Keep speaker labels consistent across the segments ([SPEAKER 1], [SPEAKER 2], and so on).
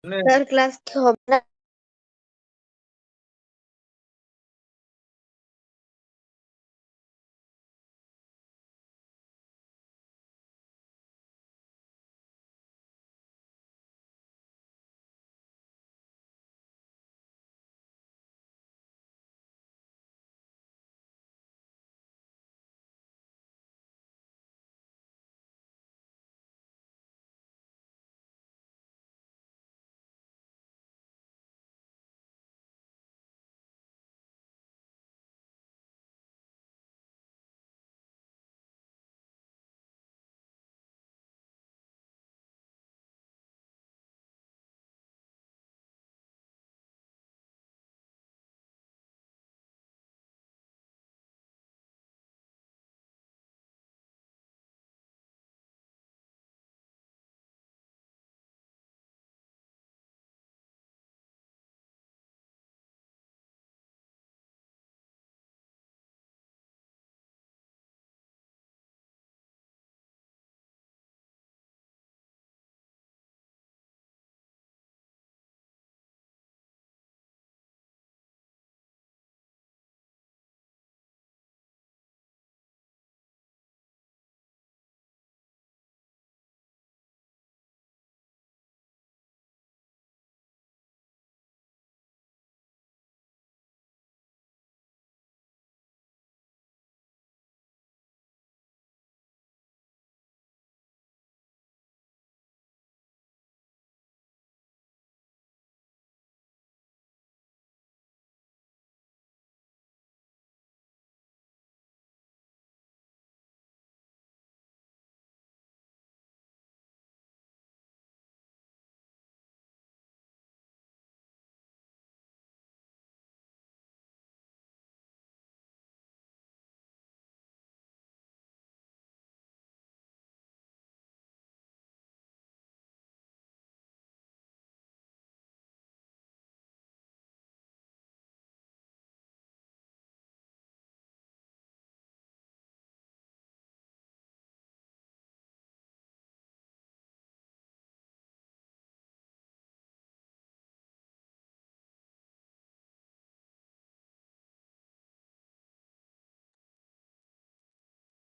[SPEAKER 1] Sir class কি হবে না?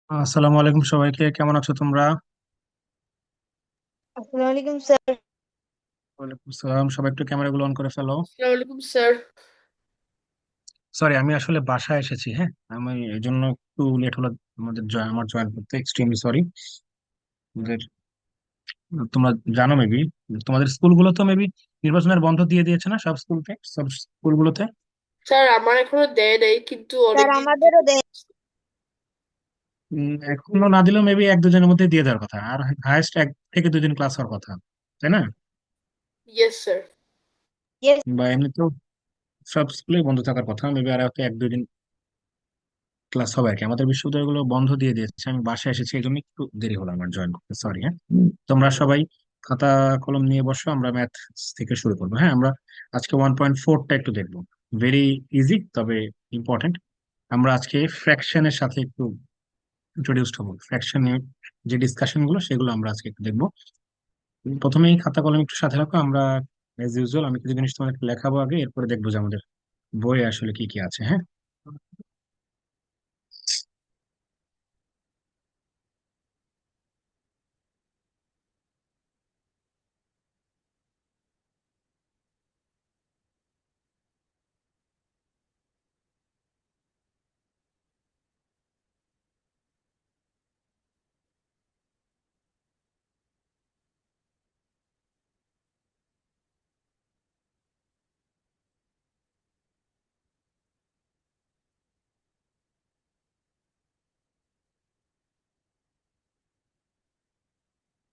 [SPEAKER 2] আসসালামু আলাইকুম সবাইকে, কেমন আছো তোমরা?
[SPEAKER 1] আসসালামু আলাইকুম স্যার।
[SPEAKER 2] ওয়ালাইকুম আসসালাম। সবাই একটু ক্যামেরাগুলো অন করে ফেলো।
[SPEAKER 3] আসসালামু আলাইকুম স্যার।
[SPEAKER 2] সরি, আমি আসলে বাসায় এসেছি। হ্যাঁ, আমি এই জন্য একটু লেট হলো আমার জয়েন করতে। Extremely sorry. আমাদের তোমরা জানো মেবি, তোমাদের স্কুলগুলো তো মেবি নির্বাচনের বন্ধ দিয়ে দিয়েছে না সব স্কুলগুলোতে।
[SPEAKER 3] স্যার আমার এখনো দেয় নাই, কিন্তু
[SPEAKER 1] স্যার
[SPEAKER 3] অনেকদিন
[SPEAKER 1] আমাদেরও দেয়।
[SPEAKER 2] এখনো না দিলেও মেবি এক দুজনের মধ্যে দিয়ে দেওয়ার কথা, আর হায়েস্ট 1 থেকে 2 দিন ক্লাস হওয়ার কথা, তাই না?
[SPEAKER 3] Yes sir.
[SPEAKER 1] ইয়েস।
[SPEAKER 2] বা এমনিতেও সব স্কুলেই বন্ধ থাকার কথা, মেবি আর হয়তো 1 2 দিন ক্লাস হবে আর কি। আমাদের বিশ্ববিদ্যালয়গুলো বন্ধ দিয়ে দিয়েছে। আমি বাসায় এসেছি, এই জন্য একটু দেরি হলো আমার জয়েন করতে, সরি। হ্যাঁ, তোমরা সবাই খাতা কলম নিয়ে বসো, আমরা ম্যাথ থেকে শুরু করবো। হ্যাঁ, আমরা আজকে 1.4টা একটু দেখবো। ভেরি ইজি তবে ইম্পর্টেন্ট। আমরা আজকে ফ্র্যাকশনের সাথে একটু ইন্ট্রোডিউসড হবো। ফ্র্যাকশনের যে ডিসকাশন গুলো সেগুলো আমরা আজকে একটু দেখবো। প্রথমেই খাতা কলম একটু সাথে রাখো। আমরা এজ ইউজুয়াল আমি কিছু জিনিস তোমাদের লেখাবো আগে, এরপরে দেখবো যে আমাদের বইয়ে আসলে কি কি আছে। হ্যাঁ,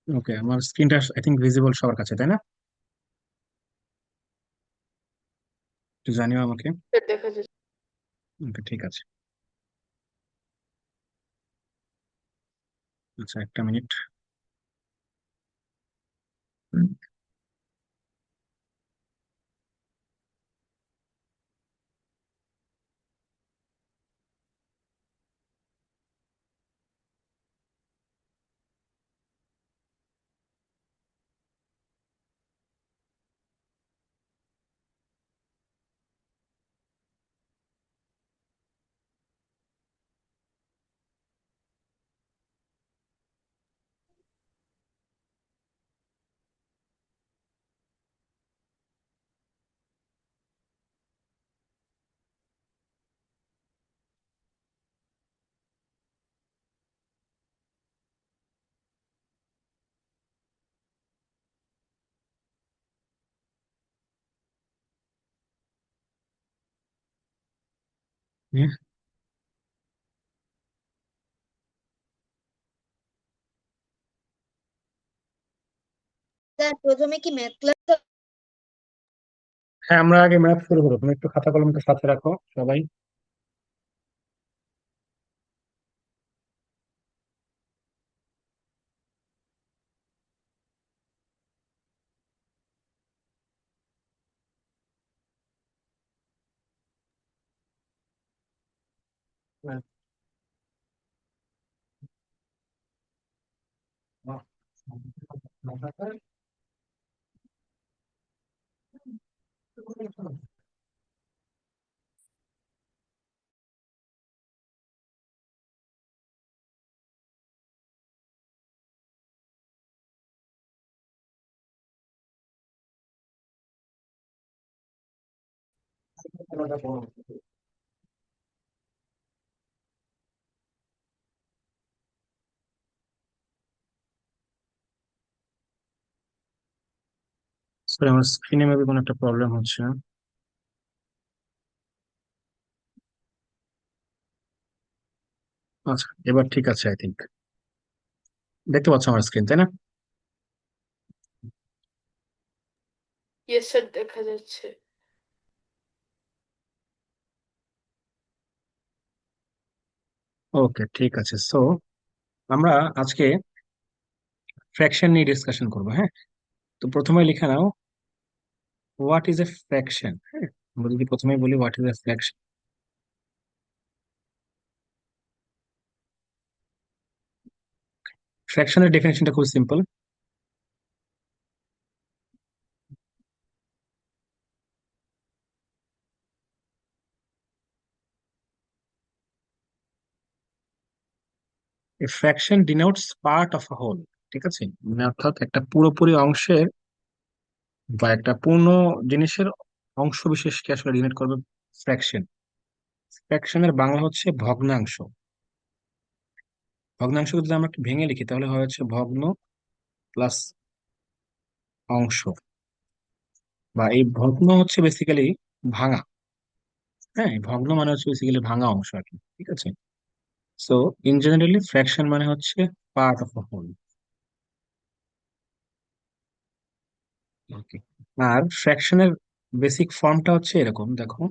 [SPEAKER 2] ওকে। আমার স্ক্রিনটা আই থিঙ্ক ভিজিবল সবার কাছে, তাই না? একটু জানিও আমাকে।
[SPEAKER 3] স্যার দেখা যাচ্ছে।
[SPEAKER 2] ওকে, ঠিক আছে। আচ্ছা, একটা মিনিট।
[SPEAKER 1] স্যার প্রথমে কি ম্যাথ ক্লাস?
[SPEAKER 2] হ্যাঁ, আমরা আগে ম্যাথ শুরু করবো, তুমি একটু খাতা কলমটা সাথে রাখো সবাই। সরি, আমার স্ক্রিনে মেবি কোনো একটা প্রবলেম হচ্ছে। আচ্ছা, এবার ঠিক আছে আই থিঙ্ক। দেখতে পাচ্ছ আমার স্ক্রিন, তাই না?
[SPEAKER 3] ইয়েস স্যার, দেখা যাচ্ছে।
[SPEAKER 2] ওকে, ঠিক আছে। সো আমরা আজকে ফ্র্যাকশন নিয়ে ডিসকাশন করবো, হ্যাঁ? তো প্রথমে লিখে নাও, হোয়াট ইজ এ ফ্র্যাকশন। হ্যাঁ, আমরা যদি প্রথমে বলি হোয়াট ইজ এ ফ্র্যাকশন, ফ্র্যাকশনের ডেফিনেশনটা খুব simple. A fraction denotes part of a whole. ঠিক আছে, মানে অর্থাৎ একটা পুরোপুরি অংশের বা একটা পূর্ণ জিনিসের অংশ বিশেষকে আসলে ডিনোট করবে ফ্র্যাকশন। ফ্র্যাকশনের বাংলা হচ্ছে ভগ্নাংশ। ভগ্নাংশ যদি আমরা একটু ভেঙে লিখি তাহলে হয় হচ্ছে ভগ্ন প্লাস অংশ, বা এই ভগ্ন হচ্ছে বেসিক্যালি ভাঙা। হ্যাঁ, এই ভগ্ন মানে হচ্ছে বেসিক্যালি ভাঙা অংশ আর কি। ঠিক আছে। সো ইন জেনারেলি ফ্র্যাকশন মানে হচ্ছে part of a whole. Okay. আর ফ্র্যাকশনের বেসিক ফর্মটা হচ্ছে এরকম, দেখো।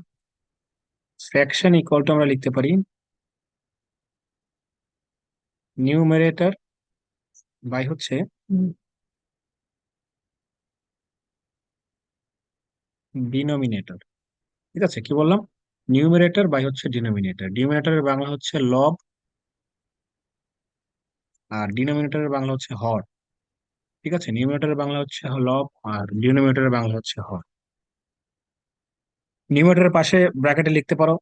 [SPEAKER 2] ফ্র্যাকশন ইকুয়াল টু আমরা লিখতে পারি নিউমারেটর বাই হচ্ছে ডিনোমিনেটর। ঠিক আছে, কি বললাম? নিউমারেটর বাই হচ্ছে ডিনোমিনেটর। ডিনোমিনেটরের বাংলা হচ্ছে লব, আর ডিনোমিনেটরের বাংলা হচ্ছে হর। ঠিক আছে, নিউমারেটরের বাংলা হচ্ছে লব, আর ডিনোমিনেটরের বাংলা হচ্ছে হর। নিউমারেটরের পাশে ব্র্যাকেটে লিখতে পারো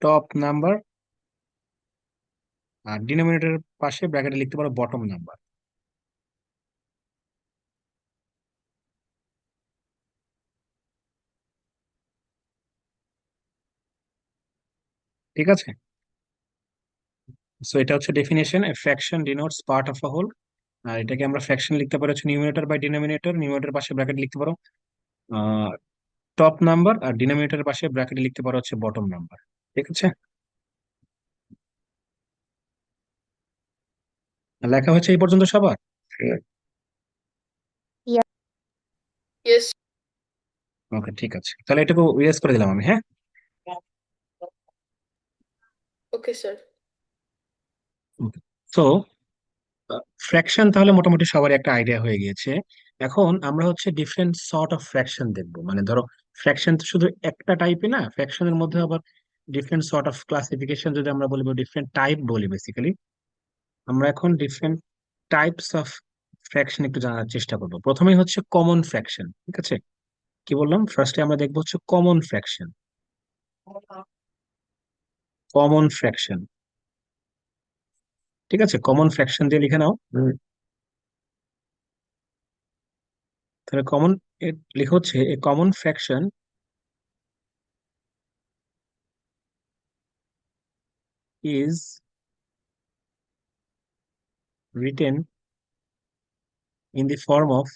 [SPEAKER 2] টপ নাম্বার, আর ডিনোমিনেটরের পাশে ব্র্যাকেটে লিখতে পারো বটম নাম্বার। ঠিক আছে। সো এটা হচ্ছে definition, a fraction denotes part of a whole. আর এটাকে আমরা ফ্র্যাকশন লিখতে পারি হচ্ছে নিউমারেটর বাই ডিনোমিনেটর। নিউমারেটর পাশে ব্র্যাকেট লিখতে পারো টপ নাম্বার, আর ডিনোমিনেটরের পাশে ব্র্যাকেটে লিখতে পারো হচ্ছে বটম নাম্বার। ঠিক আছে, লেখা হচ্ছে এই পর্যন্ত সবার?
[SPEAKER 3] ইয়েস।
[SPEAKER 2] ওকে, ঠিক আছে, তাহলে এটুকু ইয়েস করে দিলাম আমি, হ্যাঁ।
[SPEAKER 3] Okay sir.
[SPEAKER 2] তো ফ্র্যাকশন তাহলে মোটামুটি সবারই একটা আইডিয়া হয়ে গিয়েছে। এখন আমরা হচ্ছে ডিফারেন্ট সর্ট অফ ফ্র্যাকশন দেখবো। মানে ধরো, ফ্র্যাকশন তো শুধু একটা টাইপে না, ফ্র্যাকশনের মধ্যে আবার ডিফারেন্ট সর্ট অফ ক্লাসিফিকেশন যদি আমরা বলি, ডিফারেন্ট টাইপ বলি বেসিক্যালি। আমরা এখন ডিফারেন্ট টাইপস অফ ফ্র্যাকশন একটু জানার চেষ্টা করবো। প্রথমেই হচ্ছে কমন ফ্র্যাকশন। ঠিক আছে, কি বললাম? ফার্স্টে আমরা দেখবো হচ্ছে কমন ফ্র্যাকশন। কমন ফ্র্যাকশন, ঠিক আছে, কমন ফ্র্যাকশন দিয়ে লিখে নাও। তাহলে কমন লেখা হচ্ছে a common fraction is written in the form of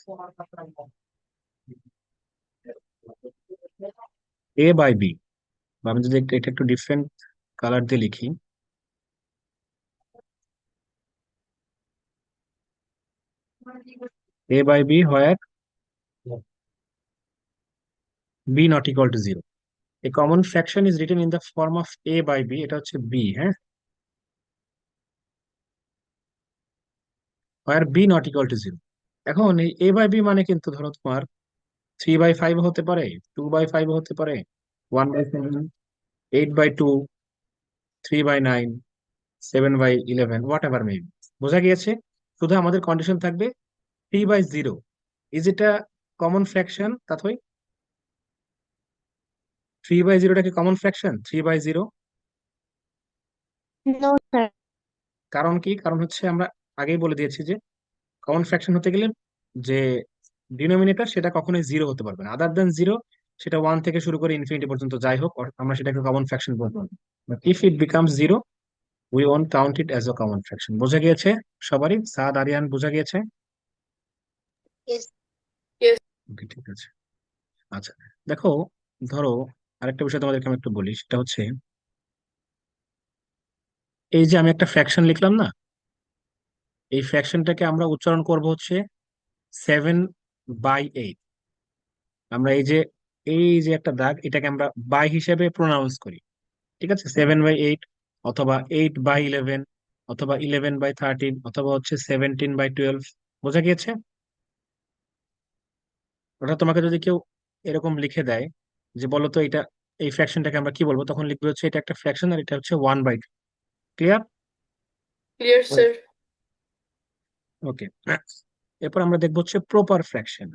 [SPEAKER 2] A by B, বা আমি যদি এটা একটু ডিফারেন্ট কালার দিয়ে লিখি, A by B where B not equal to zero. A common fraction is written in the form of A by B, এটা হচ্ছে B, হ্যাঁ, where B not equal to zero. এখন এই এ বাই বি মানে কিন্তু ধরো তোমার 3/5 হতে পারে, 2/5 হতে পারে, 1/7, 8/2, 3/9, 7/11, হোয়াট এভার মে বি। বোঝা গিয়েছে? শুধু আমাদের কন্ডিশন থাকবে 3/0 ইজ এটা কমন ফ্র্যাকশন, তাই 3/0টা কি কমন ফ্র্যাকশন? 3/0
[SPEAKER 1] no sir.
[SPEAKER 2] কারণ কি? কারণ হচ্ছে আমরা আগেই বলে দিয়েছি যে কমন ফ্র্যাকশন হতে গেলে যে ডিনোমিনেটর সেটা কখনোই জিরো হতে পারবে না, আদার দেন জিরো। সেটা 1 থেকে শুরু করে ইনফিনিটি পর্যন্ত যাই হোক, আমরা সেটাকে কমন ফ্র্যাকশন বলবো। But if it becomes zero, we won't count it as a common fraction. বোঝা গিয়েছে সবারই? সাদ, আরিয়ান, বোঝা গিয়েছে?
[SPEAKER 1] ইয়েস।
[SPEAKER 3] Yes.
[SPEAKER 2] ওকে, ঠিক আছে। আচ্ছা, দেখো, ধরো আরেকটা বিষয় তোমাদেরকে আমি একটু বলি, সেটা হচ্ছে এই যে আমি একটা ফ্র্যাকশন লিখলাম না, এই ফ্র্যাকশনটাকে আমরা উচ্চারণ করব হচ্ছে 7/8। আমরা এই যে একটা দাগ, এটাকে আমরা বাই হিসেবে প্রোনাউন্স করি, ঠিক আছে? 7/8, অথবা 8/11, অথবা 11/13, অথবা হচ্ছে 17/12। বোঝা গিয়েছে? ওটা তোমাকে যদি কেউ এরকম লিখে দেয় যে বলো তো এটা, এই ফ্র্যাকশনটাকে আমরা কি বলবো, তখন লিখবে হচ্ছে এটা একটা ফ্র্যাকশন আর এটা হচ্ছে 1/2। ক্লিয়ার?
[SPEAKER 3] Clear, sir.
[SPEAKER 2] ওকে। এরপর আমরা দেখবো হচ্ছে প্রপার ফ্র্যাকশন।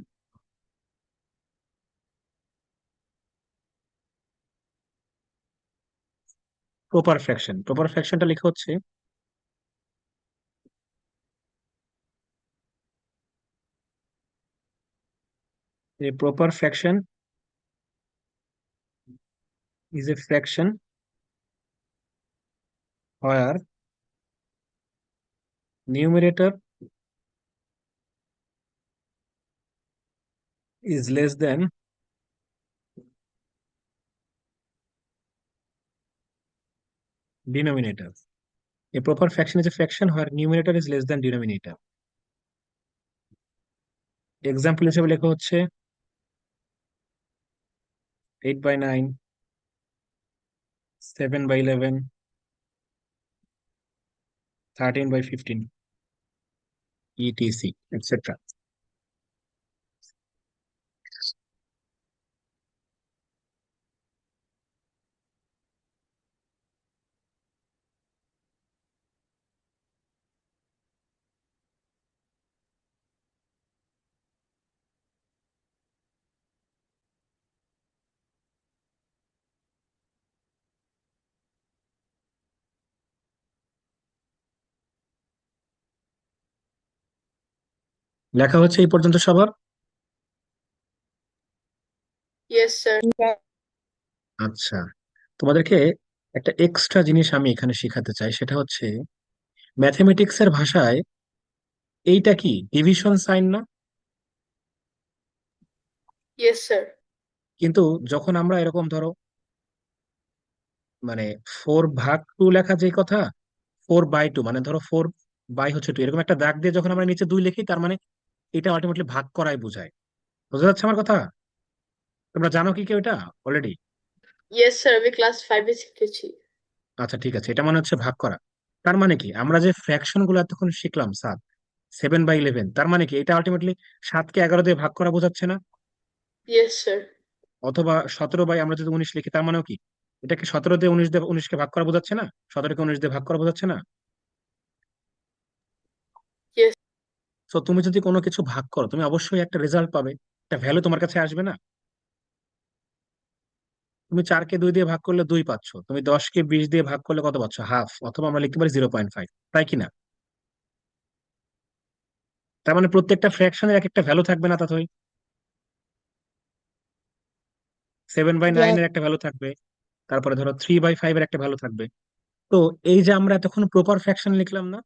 [SPEAKER 2] প্রপার ফ্র্যাকশনটা লেখা হচ্ছে a proper fraction is a fraction where numerator is less than denominator. A proper fraction is a fraction where numerator is less than denominator. Example হিসেবে লেখা হচ্ছে 8/9, 7/11, 13/15, etc, etc. লেখা হচ্ছে এই পর্যন্ত সবার?
[SPEAKER 3] Yes, sir.
[SPEAKER 2] আচ্ছা, তোমাদেরকে একটা এক্সট্রা জিনিস আমি এখানে শেখাতে চাই, সেটা হচ্ছে ম্যাথমেটিক্স এর ভাষায় এইটা কি ডিভিশন সাইন না?
[SPEAKER 3] Yes, sir.
[SPEAKER 2] কিন্তু যখন আমরা এরকম ধরো মানে 4/2 লেখা, যে কথা 4/2, মানে ধরো 4/2 এরকম একটা দাগ দিয়ে যখন আমরা নিচে 2 লিখি, তার মানে এটা আলটিমেটলি ভাগ করাই বোঝায়। বোঝা যাচ্ছে আমার কথা? তোমরা জানো কি কেউ এটা অলরেডি?
[SPEAKER 3] Yes, sir. আমি ক্লাস 5-এ শিখেছি।
[SPEAKER 2] আচ্ছা, ঠিক আছে, এটা মানে হচ্ছে ভাগ করা। তার মানে কি আমরা যে ফ্র্যাকশন গুলো এতক্ষণ শিখলাম, 7/11, তার মানে কি এটা আলটিমেটলি 7কে 11 দিয়ে ভাগ করা বোঝাচ্ছে না?
[SPEAKER 3] Yes, sir.
[SPEAKER 2] অথবা 17 আমরা যদি 19 লিখি, তার মানেও কি এটাকে 17 দিয়ে 19কে ভাগ করা বোঝাচ্ছে না? 17কে 19 দিয়ে ভাগ করা বোঝাচ্ছে না?
[SPEAKER 3] Yes.
[SPEAKER 2] তো তুমি যদি কোনো কিছু ভাগ করো, তুমি অবশ্যই একটা রেজাল্ট পাবে, একটা ভ্যালু তোমার কাছে আসবে না? তুমি 4কে 2 দিয়ে ভাগ করলে 2 পাচ্ছ, তুমি 10কে 20 দিয়ে ভাগ করলে কত পাচ্ছ? হাফ, অথবা আমরা লিখতে পারি 0.5, তাই কি না? তার মানে প্রত্যেকটা ফ্র্যাকশনের এক একটা ভ্যালু থাকবে না তাই? 7/9
[SPEAKER 1] Yes.
[SPEAKER 2] এর একটা ভ্যালু থাকবে, তারপরে ধরো 3/5 এর একটা ভ্যালু থাকবে। তো এই যে আমরা এতক্ষণ প্রপার ফ্র্যাকশন লিখলাম না,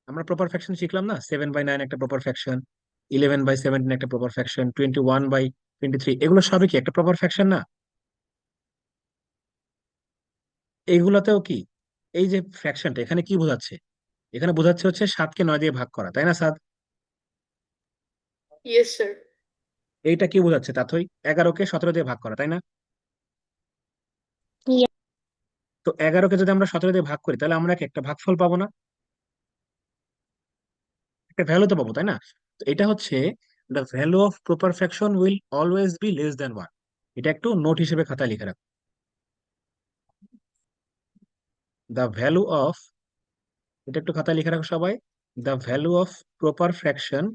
[SPEAKER 2] আমরা প্রপার ফ্র্যাকশন শিখলাম না, 7/9 একটা প্রপার ফ্র্যাকশন, 11/17 একটা প্রপার ফ্র্যাকশন, 21/15 23, এগুলো সবই কি একটা প্রপার ফ্র্যাকশন না? এইগুলোতেও কি এই যে ফ্র্যাকশনটা এখানে কি বোঝাচ্ছে? এখানে বোঝাচ্ছে হচ্ছে 7কে 9 দিয়ে ভাগ করা, তাই না সাদ?
[SPEAKER 3] Yes, sir.
[SPEAKER 2] এইটা কি বোঝাচ্ছে তাথই? 11কে 17 দিয়ে ভাগ করা, তাই না?
[SPEAKER 1] Yeah.
[SPEAKER 2] তো 11কে যদি আমরা 17 দিয়ে ভাগ করি তাহলে আমরা কি একটা ভাগফল পাবো না? একটা ভ্যালু তো পাবো, তাই না? তো এটা হচ্ছে the value of proper fraction will always be less than 1। এটা একটু নোট হিসেবে খাতায় লিখে রাখো। দ্য ভ্যালু অফ, এটা একটু খাতায় লিখে রাখো সবাই। The value of proper fraction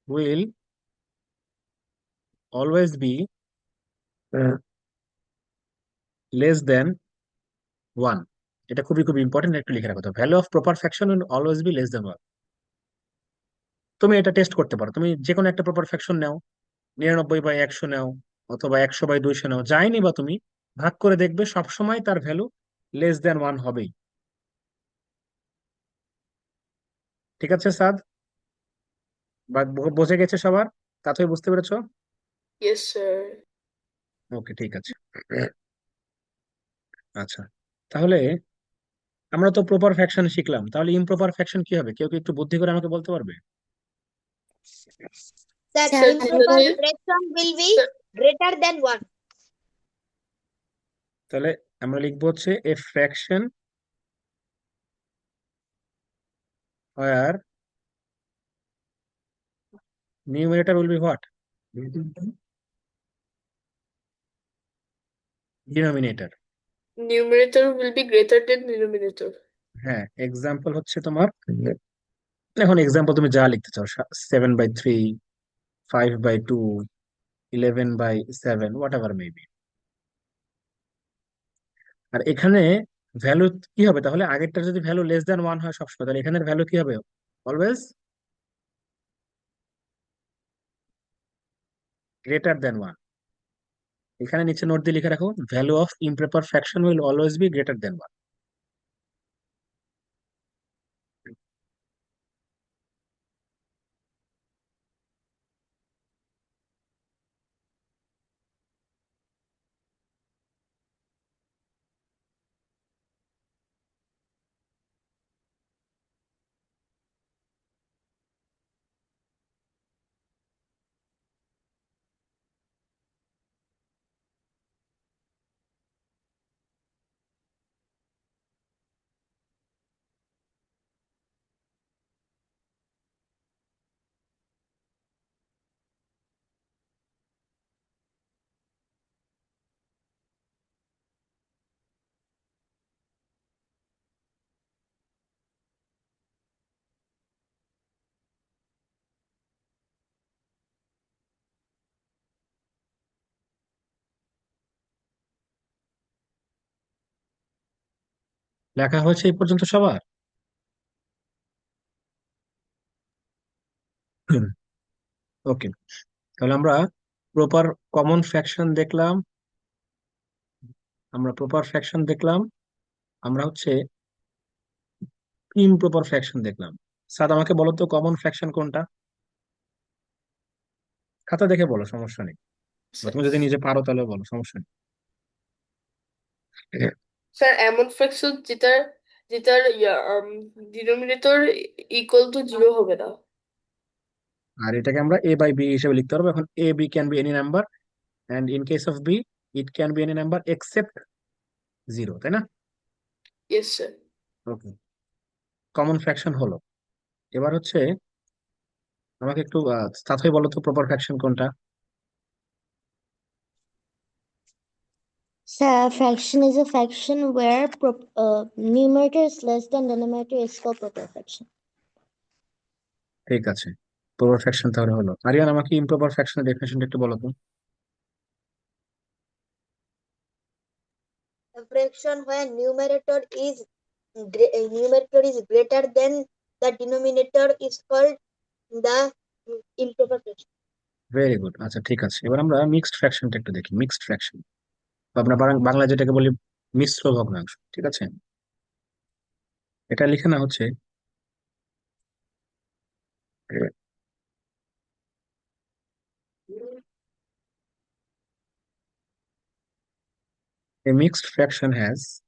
[SPEAKER 2] will always be less দেন 1। এটা খুবই খুবই ইম্পর্টেন্ট, একটু লিখে রাখো। তো value of proper fraction will always be less দেন 1। তুমি এটা টেস্ট করতে পারো, তুমি যে কোনো একটা প্রপার ফ্র্যাকশন নাও, 99/100 নাও, অথবা 100/200 নাও, যাই নিবা তুমি, ভাগ করে দেখবে সবসময় তার ভ্যালু লেস দেন 1 হবেই। ঠিক আছে সাদ? বা বোঝে গেছে সবার? তাতেই বুঝতে পেরেছো?
[SPEAKER 3] Yes, sir.
[SPEAKER 2] ওকে, ঠিক আছে। আচ্ছা, তাহলে আমরা তো প্রপার ফ্র্যাকশন শিখলাম, তাহলে ইমপ্রপার ফ্র্যাকশন কি হবে? কেউ কি একটু বুদ্ধি করে আমাকে বলতে পারবে?
[SPEAKER 1] That
[SPEAKER 3] Sir,
[SPEAKER 1] improper
[SPEAKER 3] Dinomi-
[SPEAKER 1] fraction will be
[SPEAKER 3] sir,
[SPEAKER 1] greater than 1.
[SPEAKER 2] তাহলে আমরা লিখবো হচ্ছে এ fraction where numerator will be what? Denominator.
[SPEAKER 3] numerator will be greater than denominator.
[SPEAKER 2] হ্যাঁ, এক্সাম্পল হচ্ছে তোমার, এখন এক্সাম্পল তুমি যা লিখতে চাও, 7/3, 5/2, 11/7, হোয়াট এভার মেবি। আর এখানে ভ্যালু কি হবে তাহলে? আগেরটা যদি ভ্যালু লেস দ্যান 1 হয় সবসময়, তাহলে এখানের ভ্যালু কি হবে? Always greater than 1। এখানে নিচে নোট দিয়ে লিখে রাখো, value of improper fraction will always be greater than 1। লেখা হয়েছে এই পর্যন্ত সবার? ওকে, তাহলে আমরা প্রপার কমন ফ্র্যাকশন দেখলাম, আমরা প্রপার ফ্র্যাকশন দেখলাম, আমরা হচ্ছে ইমপ্রপার ফ্র্যাকশন দেখলাম। স্যার আমাকে বলো তো কমন ফ্র্যাকশন কোনটা? খাতা দেখে বলো, সমস্যা নেই। বা
[SPEAKER 3] Sir,
[SPEAKER 2] তুমি যদি নিজে পারো তাহলে বলো, সমস্যা নেই।
[SPEAKER 3] sir, এমন ফ্র্যাকশন যেটার যেটার ডিনোমিনেটর ইকুয়াল টু 0 হবে না।
[SPEAKER 2] আর এটাকে আমরা a/b হিসেবে লিখতে পারবো। এখন a b can be any number, and in case of b it can be any number except 0, তাই না?
[SPEAKER 3] Yes, sir.
[SPEAKER 2] ওকে, কমন ফ্র্যাকশন হলো। এবার হচ্ছে আমাকে একটু তাড়াতাড়ি বলো তো প্রপার ফ্র্যাকশন কোনটা?
[SPEAKER 1] So fraction is a fraction where numerator is less than denominator is called proper fraction.
[SPEAKER 2] ঠিক আছে, প্রপার ফ্র্যাকশন তাহলে হলো। আরিয়ান আমাকে ইমপ্রপার ফ্র্যাকশনের ডেফিনেশনটা একটু বলো তো।
[SPEAKER 1] A fraction where numerator is greater than the denominator is called the improper fraction.
[SPEAKER 2] Very good, আচ্ছা ঠিক আছে। এবার আমরা মিক্সড ফ্র্যাকশনটা একটু দেখি। মিক্সড ফ্র্যাকশন, আমরা বাংলা যেটাকে বলি মিশ্র ভগ্নাংশ, ঠিক আছে? এটা লিখে না হচ্ছে A mixed fraction has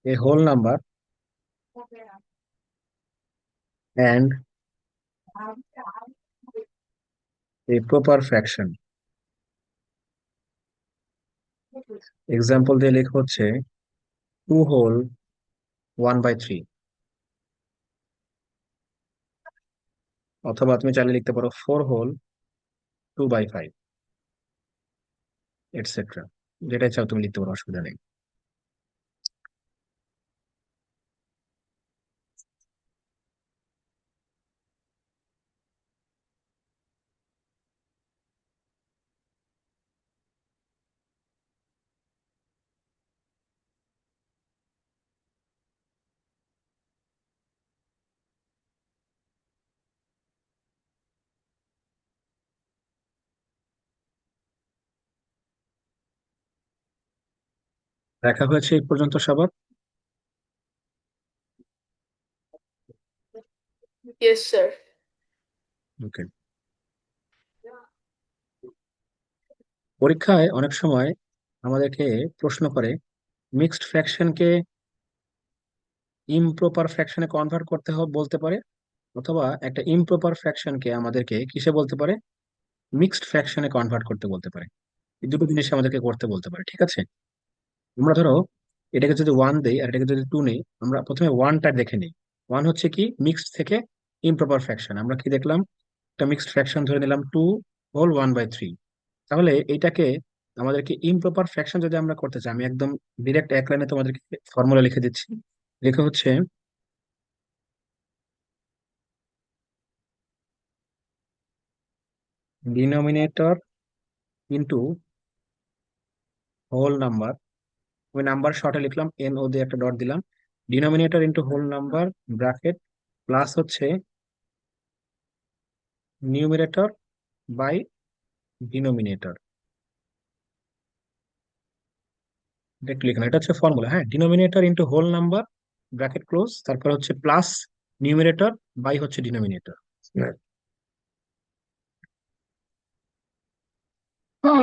[SPEAKER 2] a whole number and a proper fraction. Example দিয়ে লেখা হচ্ছে 2 হোল 1/3, অথবা তুমি চাইলে লিখতে পারো 4 হোল 2/5, এটসেট্রা। যেটাই চাও তুমি লিখতে পারো, অসুবিধা নেই। দেখা হয়েছে এই পর্যন্ত সবার?
[SPEAKER 3] Yes, sir.
[SPEAKER 2] ওকে। পরীক্ষায় অনেক সময় আমাদেরকে প্রশ্ন করে মিক্সড ফ্র্যাকশনকে ইমপ্রপার ফ্র্যাকশনে কনভার্ট করতে হবে বলতে পারে, অথবা একটা ইমপ্রপার ফ্র্যাকশনকে আমাদেরকে কিসে বলতে পারে, মিক্সড ফ্র্যাকশনে কনভার্ট করতে বলতে পারে। এই দুটো জিনিস আমাদেরকে করতে বলতে পারে, ঠিক আছে? আমরা ধরো এটাকে যদি 1 দেই আর এটাকে যদি 2 নেই, আমরা প্রথমে 1টা দেখে নিই। 1 হচ্ছে কি, মিক্সড থেকে ইমপ্রপার ফ্র্যাকশন। আমরা কি দেখলাম, একটা মিক্সড ফ্র্যাকশন ধরে নিলাম 2 হোল 1/3। তাহলে এইটাকে আমাদেরকে ইমপ্রপার ফ্র্যাকশন যদি আমরা করতে চাই, আমি একদম ডিরেক্ট এক লাইনে তোমাদেরকে ফর্মুলা লিখে দিচ্ছি। লেখা হচ্ছে ডিনোমিনেটর ইন্টু হোল নাম্বার। আমি নাম্বার শর্টে লিখলাম, এন ও দিয়ে একটা ডট দিলাম। Denominator into whole number bracket plus হচ্ছে নিউমিনেটর বাই ডিনোমিনেটর। এটা একটু লিখলাম, এটা হচ্ছে ফর্মুলা। হ্যাঁ, denominator into whole number bracket close, তারপর হচ্ছে প্লাস নিউমিনেটর বাই হচ্ছে ডিনোমিনেটর।
[SPEAKER 4] স্যার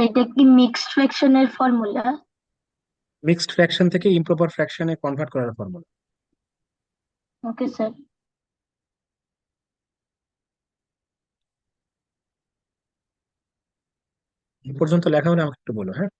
[SPEAKER 4] এটা কি মিক্সড ফ্র্যাকশনের ফর্মুলা?
[SPEAKER 2] মিক্সড ফ্র্যাকশন থেকে ইমপ্রপার ফ্র্যাকশনে কনভার্ট করার ফর্মুলা।
[SPEAKER 4] Okay sir.
[SPEAKER 2] এই পর্যন্ত লেখা হলে আমাকে একটু বলো, হ্যাঁ?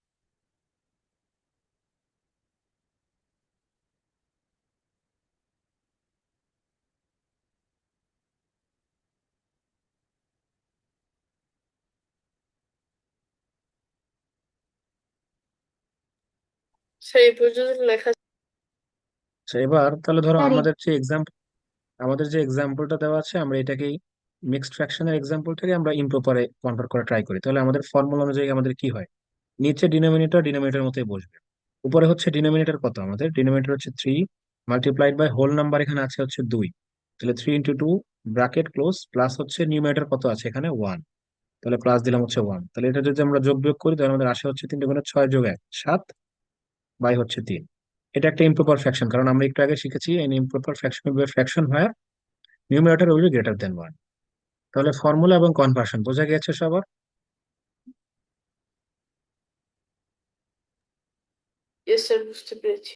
[SPEAKER 3] স্যার এই পর্যন্ত লেখা।
[SPEAKER 2] আচ্ছা, এবার তাহলে ধরো
[SPEAKER 4] স্যার
[SPEAKER 2] আমাদের যে এক্সাম্পলটা দেওয়া আছে, আমরা এটাকেই মিক্সড ফ্র্যাকশনের এক্সাম্পলটাকে আমরা ইমপ্রপারে কনভার্ট করা ট্রাই করি। তাহলে আমাদের ফর্মুলা অনুযায়ী আমাদের কি হয়, নিচে ডিনোমিনেটর ডিনোমিনেটর মতোই বসবে, উপরে হচ্ছে ডিনোমিনেটর কত, আমাদের ডিনোমিনেটর হচ্ছে 3 মাল্টিপ্লাইড বাই হোল নাম্বার এখানে আছে হচ্ছে 2। তাহলে 3 × 2 ব্র্যাকেট ক্লোজ প্লাস হচ্ছে নিউমিনেটর কত আছে এখানে 1, তাহলে প্লাস দিলাম হচ্ছে 1। তাহলে এটা যদি আমরা যোগ বিয়োগ করি তাহলে আমাদের আসে হচ্ছে 3 × 6 + 1 7 বাই হচ্ছে 3। এটা একটা ইমপ্রপার ফ্র্যাকশন, কারণ আমরা একটু আগে শিখেছি এই ইমপ্রপার ফ্র্যাকশন ফ্র্যাকশন হয় numerator will be greater than 1। তাহলে ফর্মুলা এবং কনভার্সন বোঝা গেছে সবার?
[SPEAKER 3] ইয়েস স্যার, বুঝতে পেরেছি।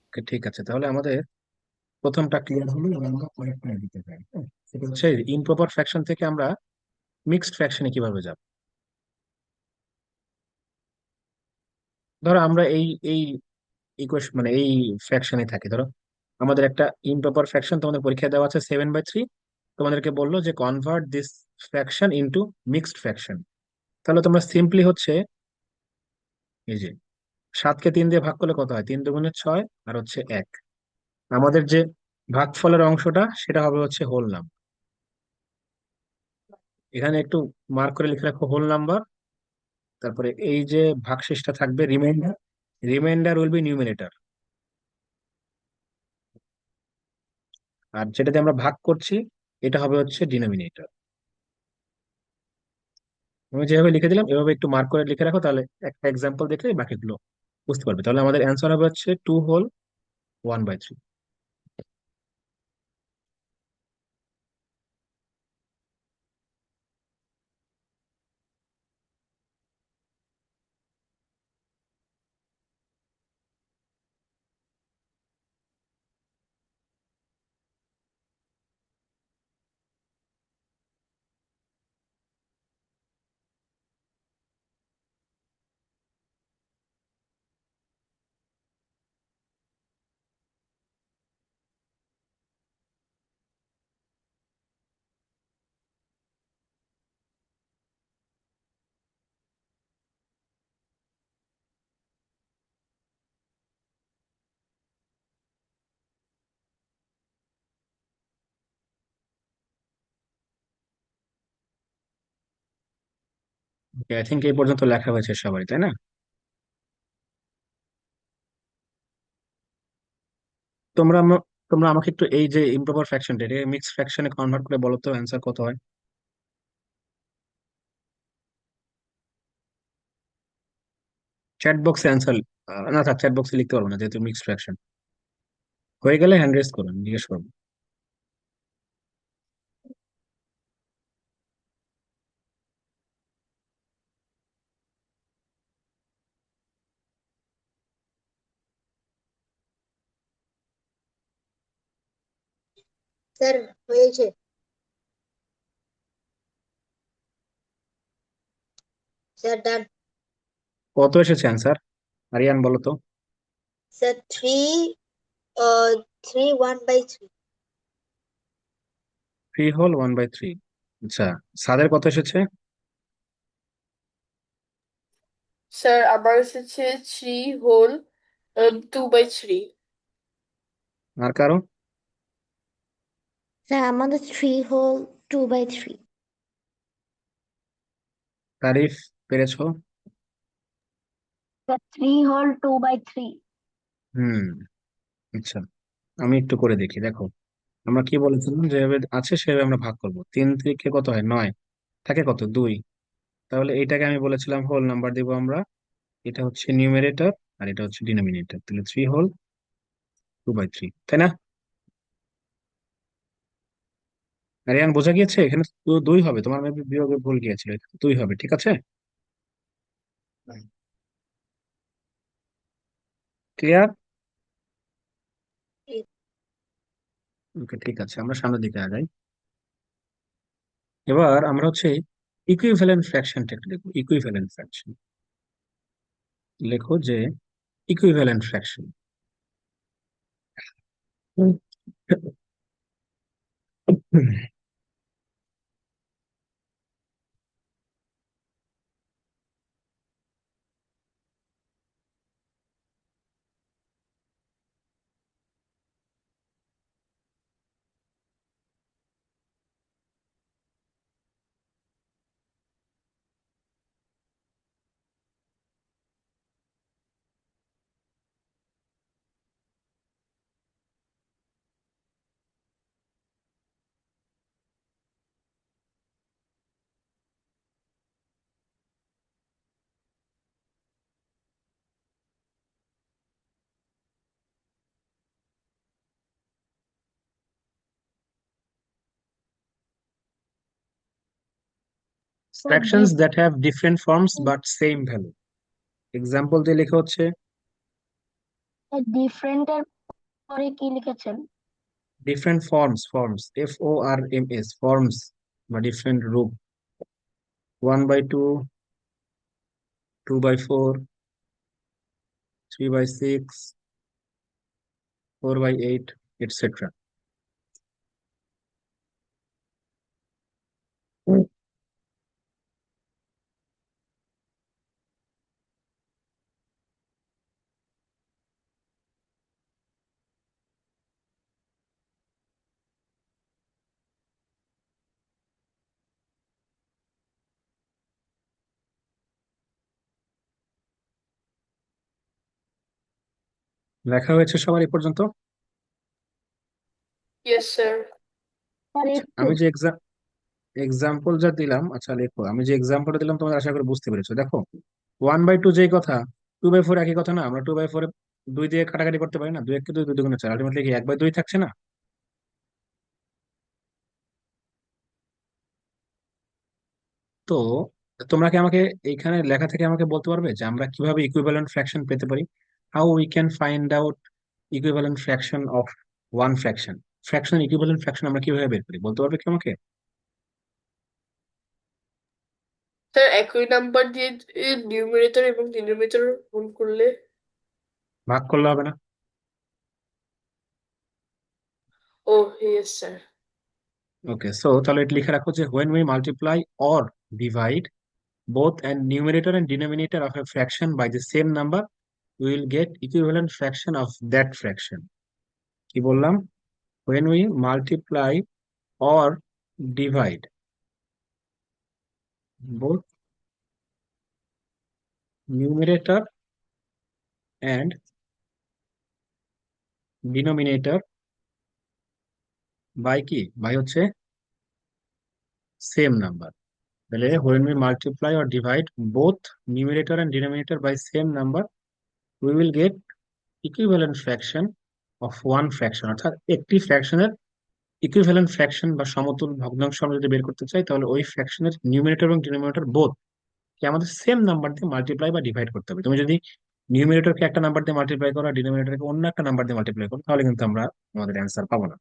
[SPEAKER 2] Okay, ঠিক আছে, তাহলে আমাদের প্রথমটা ক্লিয়ার হলো, এবার আমরা পরেরটা দিতে পারি। হ্যাঁ, সেটা হচ্ছে ইমপ্রপার ফ্র্যাকশন থেকে আমরা মিক্সড ফ্র্যাকশনে কিভাবে যাব। ধরো আমরা এই এই ইকুয়েশন মানে এই ফ্র্যাকশনে থাকি। ধরো আমাদের একটা ইমপ্রপার ফ্র্যাকশন তোমাদের পরীক্ষায় দেওয়া আছে 7/3, তোমাদেরকে বললো যে convert this fraction into mixed fraction. তাহলে তোমরা সিম্পলি হচ্ছে এই যে 7কে 3 দিয়ে ভাগ করলে কত হয়, 3 × 2 = 6 আর হচ্ছে 1। আমাদের যে ভাগফলের অংশটা সেটা হবে হচ্ছে হোল নাম্বার। এখানে একটু মার্ক করে লিখে রাখো হোল নাম্বার, তারপরে এই যে ভাগশেষটা থাকবে reminder, reminder will be numerator. আর যেটাতে আমরা ভাগ করছি এটা হবে হচ্ছে ডিনোমিনেটর। আমি যেভাবে লিখে দিলাম এভাবে একটু মার্ক করে লিখে রাখো, তাহলে একটা এক্সাম্পল দেখলে বাকিগুলো বুঝতে পারবে। তাহলে আমাদের অ্যান্সার হবে হচ্ছে 2 হোল 1/3। আই থিঙ্ক এই পর্যন্ত লেখা হয়েছে সবাই, তাই না? তোমরা তোমরা আমাকে একটু এই যে ইমপ্রপার ফ্র্যাকশনটা এটা মিক্স ফ্র্যাকশনে কনভার্ট করে বলো তো অ্যান্সার কত হয়। চ্যাট বক্সে অ্যান্সার, না থাক, চ্যাট বক্সে লিখতে পারবো না যেহেতু মিক্স ফ্র্যাকশন। হয়ে গেলে হ্যান্ড রেজ করুন, জিজ্ঞেস করবো।
[SPEAKER 1] স্যার হয়েছে। স্যার ডান।
[SPEAKER 2] কত এসেছে অ্যান্সার? আরিয়ান বলো তো।
[SPEAKER 1] স্যার 3 1/3।
[SPEAKER 2] 3 হোল 1/3। আচ্ছা, সাদের কত এসেছে?
[SPEAKER 3] স্যার আমার এসেছে 3 হোল 2/3।
[SPEAKER 2] আর কারো?
[SPEAKER 5] স্যার আমাদের 3 হোল 2/3।
[SPEAKER 2] তারিফ, পেরেছো?
[SPEAKER 4] 3 হোল 2/3।
[SPEAKER 2] হুম। আচ্ছা, আমি একটু করে দেখি, দেখো। আমরা কি বলেছিলাম, যেভাবে আছে সেভাবে আমরা ভাগ করব। 3 3 কত হয়? 9। থাকে কত? 2। তাহলে এইটাকে আমি বলেছিলাম হোল নাম্বার দিব আমরা। এটা হচ্ছে নিউমারেটর আর এটা হচ্ছে ডিনোমিনেটর, তাহলে 3 হোল 2/3, তাই না? আরিয়ান বোঝা গিয়েছে? এখানে তো 2 হবে, তোমার মেবি বিয়োগে ভুল গিয়েছিল, এখানে 2 হবে, ঠিক আছে? ক্লিয়ার? ওকে, ঠিক আছে, আমরা সামনের দিকে আগাই। এবার আমরা হচ্ছে ইকুইভ্যালেন্ট ফ্র্যাকশনটা একটু দেখবো। ইকুইভ্যালেন্ট ফ্র্যাকশন লেখো যে equivalent fraction fractions that have different forms but same value. Example দিয়ে লেখা হচ্ছে
[SPEAKER 4] ডিফারেন্ট এর পরে কি লিখেছেন?
[SPEAKER 2] ডিফারেন্ট ফর্মস, FORMS, ফর্মস বা ডিফারেন্ট রূপ। 1/2, 2/4, 3/6, 4/8, এটসেট্রা। লেখা হয়েছে সবার এই পর্যন্ত?
[SPEAKER 3] Yes sir.
[SPEAKER 4] স্যার একটু।
[SPEAKER 2] আমি যে এক্সাম্পল যা দিলাম, আচ্ছা লেখো, আমি যে এক্সাম্পলটা দিলাম তোমাদের আশা করি বুঝতে পেরেছো। দেখো, 1/2 যেই কথা, 2/4 একই কথা না? আমরা 2/4 2 দিয়ে কাটাকাটি করতে পারি না? 2 1 2, 2 2 4, আলটিমেটলি কি 1/2 থাকছে না? তো তোমরা কি আমাকে এইখানে লেখা থেকে আমাকে বলতে পারবে যে আমরা কিভাবে ইকুইভ্যালেন্ট ফ্র্যাকশন পেতে পারি? How we can find out equivalent fraction of one fraction? Fraction equivalent fraction আমরা কিভাবে বের করি, বলতে পারবে কি আমাকে?
[SPEAKER 3] স্যার একই নাম্বার দিয়ে নিউমারেটর এবং ডিনোমিনেটর গুণ করলে।
[SPEAKER 2] ভাগ করলে হবে না?
[SPEAKER 3] ও ইয়েস স্যার।
[SPEAKER 2] ওকে, সো তাহলে এটা লিখে রাখো যে when we multiply or divide both and numerator and denominator of a fraction by the same number, we will get equivalent fraction of that fraction. কি বললাম? when we multiply or divide both numerator and denominator by কি by হচ্ছে same number. তাহলে when we multiply or divide both numerator and denominator by same number we will get equivalent fraction of one fraction, অর্থাৎ একটি ফ্র্যাকশনের equivalent fraction বা সমতুল ভগ্নাংশ আমরা যদি বের করতে চাই তাহলে ওই ফ্র্যাকশনের নিউমিনেটর এবং ডিনোমিনেটর বোথ কে আমাদের সেম নাম্বার দিয়ে মাল্টিপ্লাই বা ডিভাইড করতে হবে। তুমি যদি নিউমিনেটরকে একটা নাম্বার দিয়ে মাল্টিপ্লাই করো আর ডিনোমিনেটরকে অন্য একটা নাম্বার দিয়ে মাল্টিপ্লাই করো তাহলে কিন্তু আমরা আমাদের অ্যান্সার পাবো না।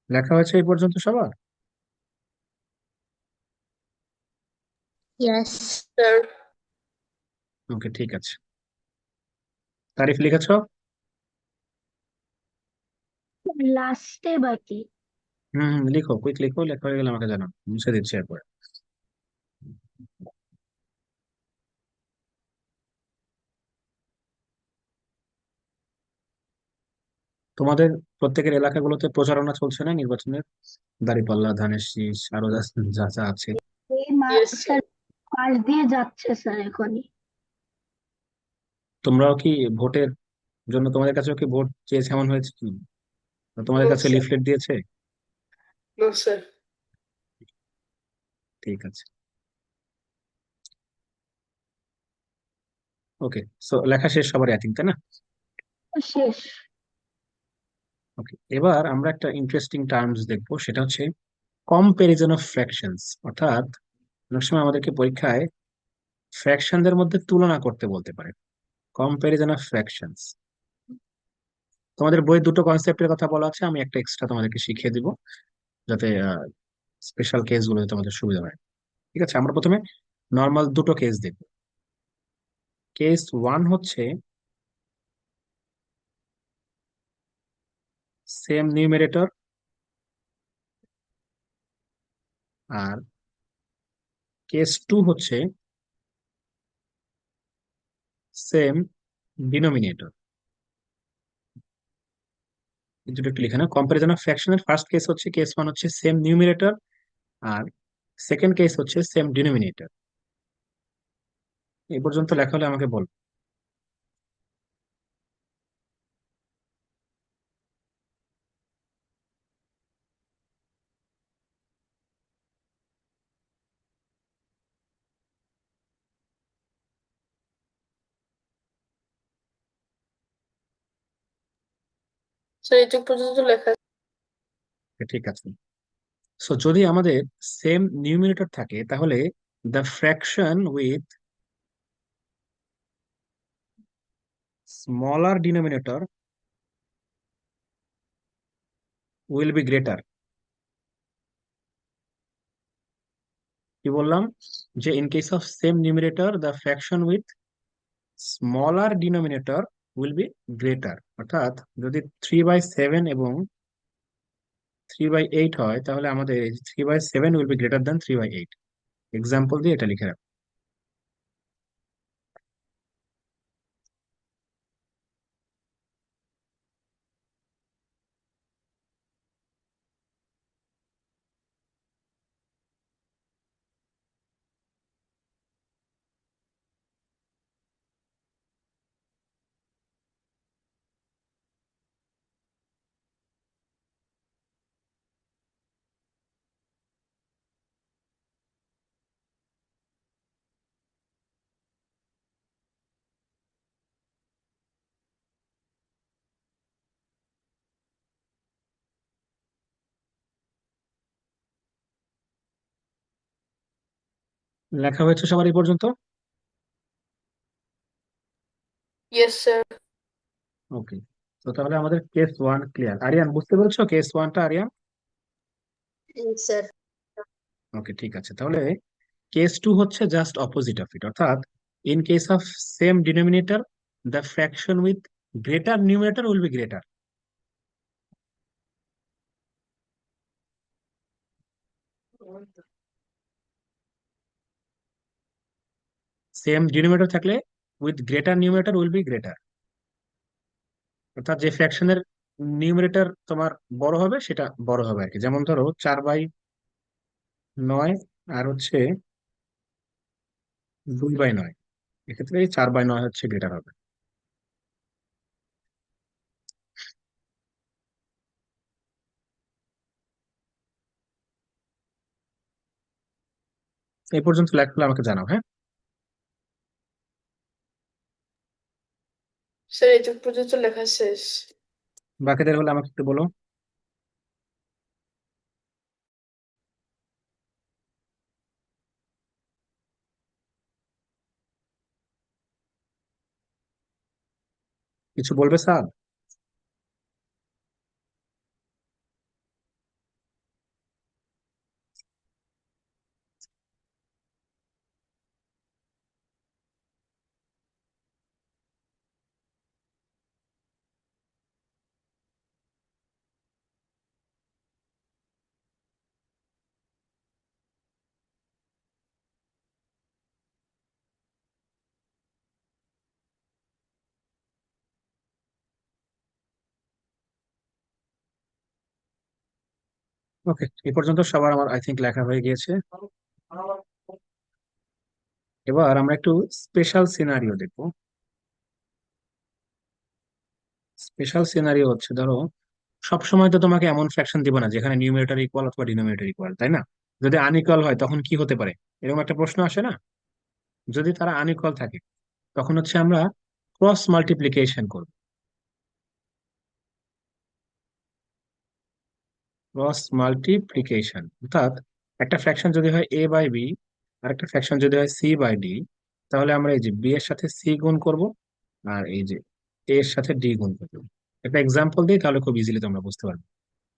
[SPEAKER 2] লেখা হয়েছে এই পর্যন্ত সবার?
[SPEAKER 5] Yes.
[SPEAKER 3] স্যার।
[SPEAKER 2] ওকে, ঠিক আছে। তারিফ লিখেছো?
[SPEAKER 4] লাস্টে বাকি।
[SPEAKER 2] লিখো, কুইক লিখো, লেখা হয়ে গেলে আমাকে জানাও, মুছে দিচ্ছি এরপরে। তোমাদের প্রত্যেকের এলাকাগুলোতে প্রচারণা চলছে না নির্বাচনের? দাঁড়িপাল্লা, ধানের শীষ, আরো যা যা যা আছে।
[SPEAKER 4] এই
[SPEAKER 3] ইয়েস
[SPEAKER 4] স্যার পাশ দিয়ে যাচ্ছে স্যার এখনই।
[SPEAKER 2] তোমরাও কি ভোটের জন্য তোমাদের কাছেও কি ভোট চেয়েছে এমন হয়েছে কি? বা তোমাদের
[SPEAKER 3] নো
[SPEAKER 2] কাছে
[SPEAKER 3] স্যার,
[SPEAKER 2] লিফলেট দিয়েছে?
[SPEAKER 3] No sir.
[SPEAKER 2] ঠিক আছে, ওকে। সো লেখা শেষ সবারই, আই থিঙ্ক, তাই না?
[SPEAKER 4] শেষ।
[SPEAKER 2] ওকে, এবার আমরা একটা ইন্টারেস্টিং টার্মস দেখবো, সেটা হচ্ছে কম্পারিজন অফ ফ্র্যাকশনস। অর্থাৎ অনেক সময় আমাদেরকে পরীক্ষায় ফ্র্যাকশনদের মধ্যে তুলনা করতে বলতে পারে। কম্পারিজন অফ ফ্র্যাকশনস, তোমাদের বই দুটো কনসেপ্টের কথা বলা আছে, আমি একটা এক্সট্রা তোমাদেরকে শিখিয়ে দিব যাতে স্পেশাল কেসগুলোতে তোমাদের সুবিধা হয়। ঠিক আছে, আমরা প্রথমে নর্মাল দুটো কেস দেখব। কেস ওয়ান হচ্ছে সেম নিউমেরেটর আর কেস টু হচ্ছে সেম ডিনোমিনেটর। এই দুটো একটু লিখে নাও। কম্পারিজন অফ ফ্র্যাকশনের ফার্স্ট কেস হচ্ছে, কেস ওয়ান হচ্ছে সেম নিউমিনেটর আর সেকেন্ড কেস হচ্ছে সেম ডিনোমিনেটর। এই পর্যন্ত লেখা হলে আমাকে বল।
[SPEAKER 3] স্যার এইটুক পর্যন্ত লেখা।
[SPEAKER 2] ঠিক আছে। সো যদি আমাদের সেম নিউমিনেটর থাকে তাহলে the fraction with smaller denominator will be greater. কি বললাম? যে in case of same numerator the fraction with smaller denominator will be greater. অর্থাৎ যদি 3/7 এবং 3/8 হয় তাহলে আমাদের 3/7 will be greater than 3/8। Example দিয়ে এটা লিখে রাখো। লেখা হয়েছে সবার এই পর্যন্ত?
[SPEAKER 3] Yes sir.
[SPEAKER 2] ওকে, তো তাহলে আমাদের কেস ওয়ান ক্লিয়ার। আরিয়ান বুঝতে পেরেছো কেস ওয়ানটা? আরিয়ান,
[SPEAKER 1] স্যার।
[SPEAKER 2] ওকে, ঠিক আছে। তাহলে কেস টু হচ্ছে জাস্ট অপোজিট অফ ইট। অর্থাৎ in case of same denominator the fraction with greater numerator will be greater. Same denominator থাকলে with greater numerator will be greater, অর্থাৎ যে ফ্র্যাকশনের নিউমারেটর তোমার বড় হবে সেটা বড় হবে আর কি। যেমন ধরো 4/9 আর হচ্ছে 2/9, এক্ষেত্রে 4/9 হচ্ছে গ্রেটার হবে। এই পর্যন্ত লেখাগুলো আমাকে জানাও, হ্যাঁ?
[SPEAKER 3] স্যার এটুক পর্যন্ত লেখা শেষ।
[SPEAKER 2] বাকিদের হলে আমাকে একটু বলো। কিছু বলবে স্যার? ওকে, এই পর্যন্ত সবার আমার আই থিঙ্ক লেখা হয়ে গিয়েছে। এবার আমরা একটু স্পেশাল সিনারিও দেখবো। স্পেশাল সিনারিও হচ্ছে, ধরো সবসময় তো তোমাকে এমন ফ্র্যাকশন দিব না যেখানে নিউমারেটর ইকুয়াল অথবা ডিনোমিনেটর ইকুয়াল, তাই না? যদি আনইকুয়াল হয় তখন কি হতে পারে, এরকম একটা প্রশ্ন আসে না? যদি তারা আনইকুয়াল থাকে তখন হচ্ছে আমরা ক্রস মাল্টিপ্লিকেশন করব। ক্রস মাল্টিপ্লিকেশন অর্থাৎ একটা ফ্র্যাকশন যদি হয় এ বাই বি আর একটা ফ্র্যাকশন যদি হয় সি বাই ডি, তাহলে আমরা এই যে বি এর সাথে সি গুণ করব আর এই যে এ এর সাথে ডি গুণ করবো। একটা এক্সাম্পল দিই তাহলে খুব ইজিলি তোমরা বুঝতে পারবে।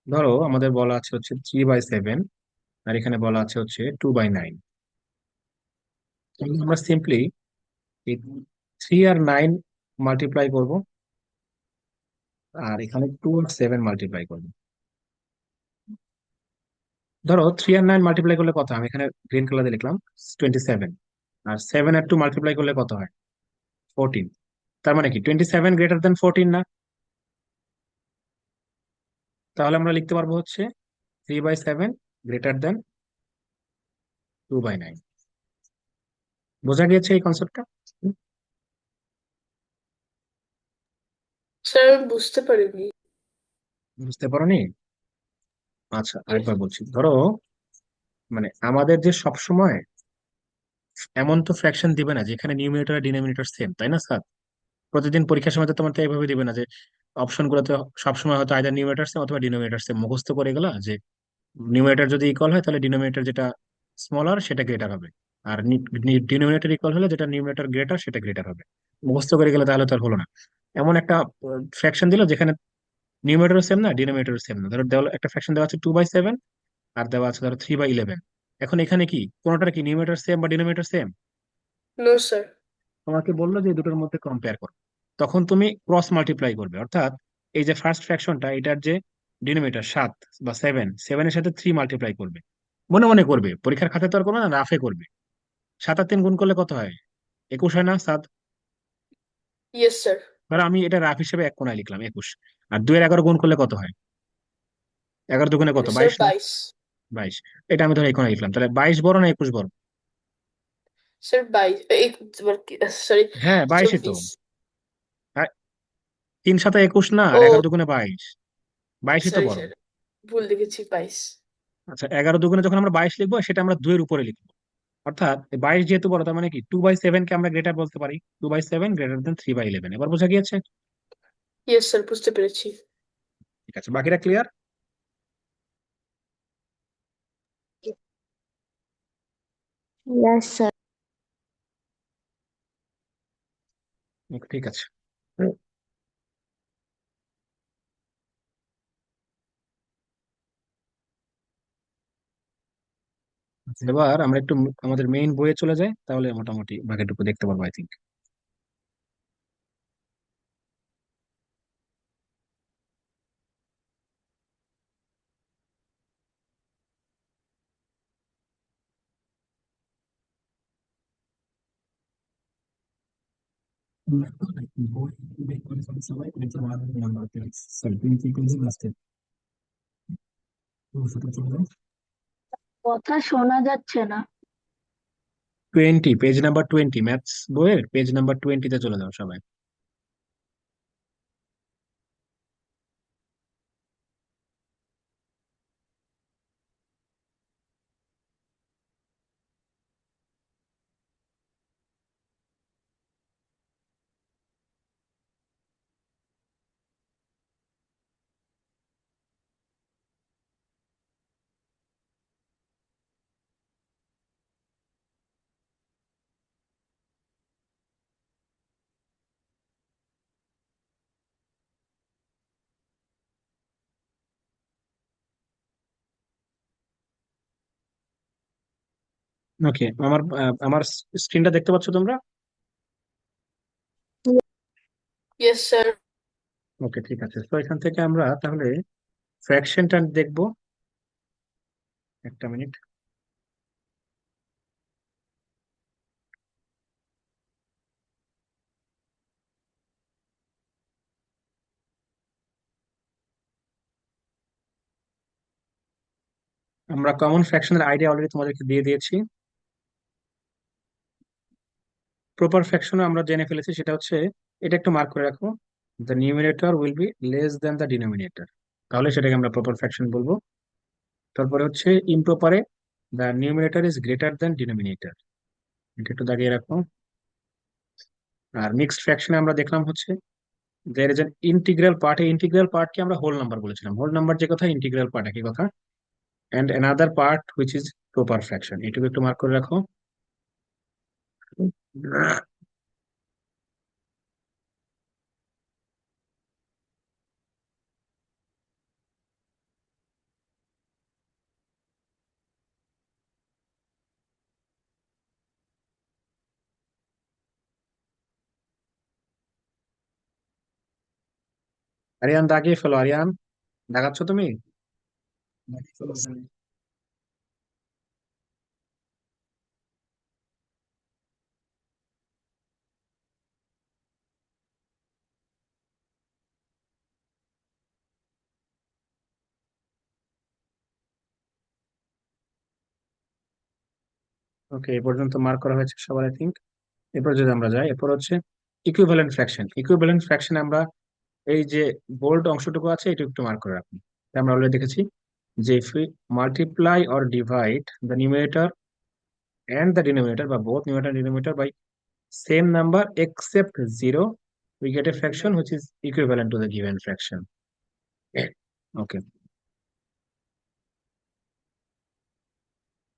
[SPEAKER 2] ধরো আমাদের বলা আছে হচ্ছে 3/7 আর এখানে বলা আছে হচ্ছে 2/9। তাহলে আমরা সিম্পলি এই 3 আর 9 মাল্টিপ্লাই করব আর এখানে 2 আর 7 মাল্টিপ্লাই করবো। ধরো 3 আর 9 মাল্টিপ্লাই করলে কত হয়? আমি এখানে গ্রিন কালার দিয়ে লিখলাম 27। আর 7 আর 2 মাল্টিপ্লাই করলে কত হয়? 14। তার মানে কি 27 গ্রেটার দেন 14 না? তাহলে আমরা লিখতে পারবো হচ্ছে 3/7 গ্রেটার দেন 2/9। বোঝা গিয়েছে এই কনসেপ্টটা?
[SPEAKER 3] স্যার আমি বুঝতে পারিনি।
[SPEAKER 2] বুঝতে পারোনি? আচ্ছা, আরেকবার বলছি। ধরো মানে আমাদের যে সব সময় এমন তো ফ্র্যাকশন দিবে না যেখানে নিউমিনেটর আর ডিনোমিনেটর সেম, তাই না স্যার? প্রতিদিন পরীক্ষার সময় তো তোমার তো এইভাবে দিবে না যে অপশন গুলোতে সবসময় হয়তো আইদার নিউমিনেটর সেম অথবা ডিনোমিনেটর সেম মুখস্থ করে গেলা যে নিউমিনেটর যদি ইকুয়াল হয় তাহলে ডিনোমিনেটর যেটা স্মলার সেটা গ্রেটার হবে, আর ডিনোমিনেটর ইকুয়াল হলে যেটা নিউমিনেটর গ্রেটার সেটা গ্রেটার হবে। মুখস্থ করে গেলে তাহলে তো আর হলো না। এমন একটা ফ্র্যাকশন দিল যেখানে নিউমিনেটর সেম না ডিনোমিনেটর সেম না। ধরো দেওয়া একটা ফ্র্যাকশন দেওয়া আছে 2/7 আর দেওয়া আছে ধরো 3/11। এখন এখানে কি কোনোটার কি নিউমিনেটর সেম বা ডিনোমিনেটর সেম?
[SPEAKER 3] No sir.
[SPEAKER 2] তোমাকে বললো যে এই দুটোর মধ্যে কম্পেয়ার করো, তখন তুমি ক্রস মাল্টিপ্লাই করবে। অর্থাৎ এই যে ফার্স্ট ফ্র্যাকশনটা এটার যে ডিনোমিনেটর 7 বা 7 এর সাথে 3 মাল্টিপ্লাই করবে। মনে মনে করবে, পরীক্ষার খাতায় তো আর করবে না, রাফে করবে। 7 আর 3 গুণ করলে কত হয়? 21 হয় না 7?
[SPEAKER 3] Yes sir.
[SPEAKER 2] ধরো আমি এটা রাফ হিসেবে এক কোণায় লিখলাম 21। আর 2 এর 11 গুণ করলে কত হয়? 11 দুগুণে কত?
[SPEAKER 3] স্যার
[SPEAKER 2] 22 না?
[SPEAKER 3] 22।
[SPEAKER 2] 22। এটা আমি ধরো এই কোণায় লিখলাম, তাহলে 22 বড় না 21 বড়?
[SPEAKER 3] স্যার 22 সরি
[SPEAKER 2] হ্যাঁ 22ই তো।
[SPEAKER 3] 24।
[SPEAKER 2] আর 3 7 21 না, আর
[SPEAKER 3] ও
[SPEAKER 2] 11 দুগুণে 22। 22ই তো
[SPEAKER 3] সরি
[SPEAKER 2] বড়।
[SPEAKER 3] স্যার, ভুল লিখেছি 22।
[SPEAKER 2] আচ্ছা, 11 দুগুণে যখন আমরা 22 লিখবো সেটা আমরা 2 এর উপরে লিখবো। অর্থাৎ 22 যেহেতু বড় তার মানে কি 2/7 কে আমরা গ্রেটার বলতে পারি। 2/7 গ্রেটার দেন 3/11। এবার বোঝা গিয়েছে?
[SPEAKER 3] ইয়েস স্যার, বুঝতে পেরেছি।
[SPEAKER 2] ঠিক আছে, বাকিটা ক্লিয়ার?
[SPEAKER 5] Yes, sir.
[SPEAKER 2] ঠিক আছে। আচ্ছা, এবার আমরা একটু আমাদের মেইন বইয়ে চলে যাই, তাহলে মোটামুটি বাকিটুকু দেখতে পারবো আই থিঙ্ক।
[SPEAKER 4] কথা শোনা যাচ্ছে না।
[SPEAKER 2] 20, পেজ নাম্বার 20, ম্যাথস বইয়ের পেজ নাম্বার 20-তে চলে যাও সবাই। ওকে, আমার স্ক্রিনটা দেখতে পাচ্ছ তোমরা?
[SPEAKER 3] Yes, sir.
[SPEAKER 2] ওকে, ঠিক আছে। তো এখান থেকে আমরা তাহলে ফ্র্যাকশনটা দেখবো। একটা মিনিট। আমরা কমন ফ্র্যাকশনের আইডিয়া অলরেডি তোমাদেরকে দিয়ে দিয়েছি। প্রপার ফ্র্যাকশনে আমরা জেনে ফেলেছি, সেটা হচ্ছে এটা একটু মার্ক করে রাখো, the numerator will be less than the denominator, তাহলে সেটাকে আমরা প্রপার ফ্র্যাকশন বলবো। তারপরে হচ্ছে ইমপ্রপারে the numerator is greater than denominator, এটা একটু দাগিয়ে রাখো। আর মিক্সড ফ্র্যাকশনে আমরা দেখলাম হচ্ছে there is an integral part, এই ইন্টিগ্রাল পার্টকে আমরা হোল নাম্বার বলেছিলাম, হোল নাম্বার যে কথা ইন্টিগ্রাল পার্ট একই কথা। And another part which is proper fraction, এটুকু একটু মার্ক করে রাখো। আরিয়ান দাগিয়ে ফেলো, আরিয়ান দাগাচ্ছ তুমি? ওকে, এ পর্যন্ত মার্ক করা হয়েছে সবার আই থিঙ্ক। এরপর যদি আমরা যাই, এরপর হচ্ছে ইকুইভ্যালেন্ট ফ্র্যাকশন। ইকুইভ্যালেন্ট ফ্র্যাকশন আমরা এই যে বোল্ড অংশটুকু আছে এটা একটু মার্ক করে রাখুন। আমরা অলরেডি দেখেছি যে if we multiply or divide the numerator and the denominator বা both numerator and denominator by same number except 0, we get a fraction which is equivalent to the given fraction. Okay.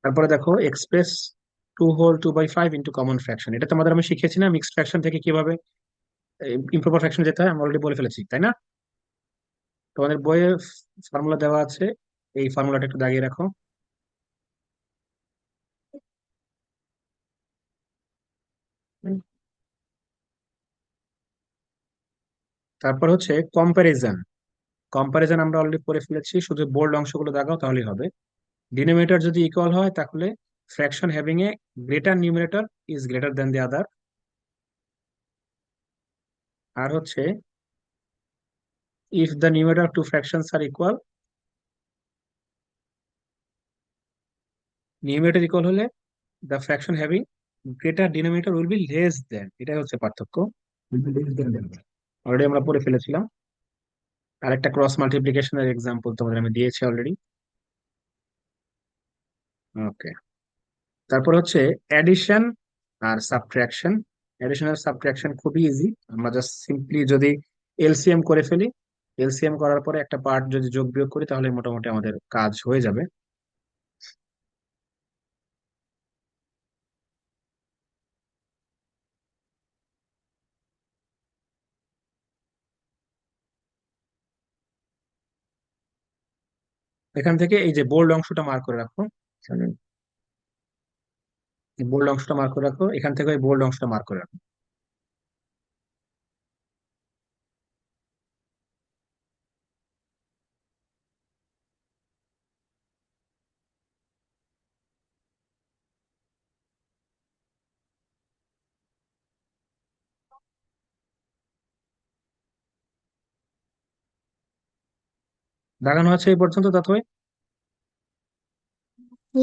[SPEAKER 2] তারপরে দেখো express 2 whole 2/5 into common fraction, এটা তোমাদের আমি শিখেছি না mixed fraction থেকে কিভাবে ইমপ্রপার ফ্র্যাকশন যেতে হয়, আমি অলরেডি বলে ফেলেছি তাই না? তোমাদের বইয়ে ফর্মুলা দেওয়া আছে, এই ফর্মুলাটা একটু দাগিয়ে রাখো। তারপর হচ্ছে কম্প্যারিজন। কম্প্যারিজন আমরা অলরেডি পড়ে ফেলেছি, শুধু বোল্ড অংশগুলো দাগাও তাহলেই হবে। ডিনোমিনেটর যদি ইকুয়াল হয় তাহলে fraction having a greater numerator is greater then the other. আর হচ্ছে if the numerator of two fractions are equal, numerator equal হলে the fraction having greater denominator will be less then, এটাই হচ্ছে পার্থক্য। Already আমরা পড়ে ফেলেছিলাম। আরেকটা ক্রস মাল্টিপ্লিকেশনের এক্সাম্পল তোমাদের আমি দিয়েছি অলরেডি। ওকে, তারপর হচ্ছে অ্যাডিশন আর সাবট্রাকশন। অ্যাডিশন আর সাবট্রাকশন খুবই ইজি, আমরা জাস্ট সিম্পলি যদি এলসিএম করে ফেলি, এলসিএম করার পরে একটা পার্ট যদি যোগ বিয়োগ করি তাহলে মোটামুটি আমাদের কাজ হয়ে যাবে। এখান থেকে এই যে বোল্ড অংশটা মার্ক করে রাখো, বোল্ড অংশটা মার্ক করে রাখো, এখান থেকে ওই বোল্ড অংশটা মার্ক করে রাখো। দাগানো আছে এই পর্যন্ত তাথই?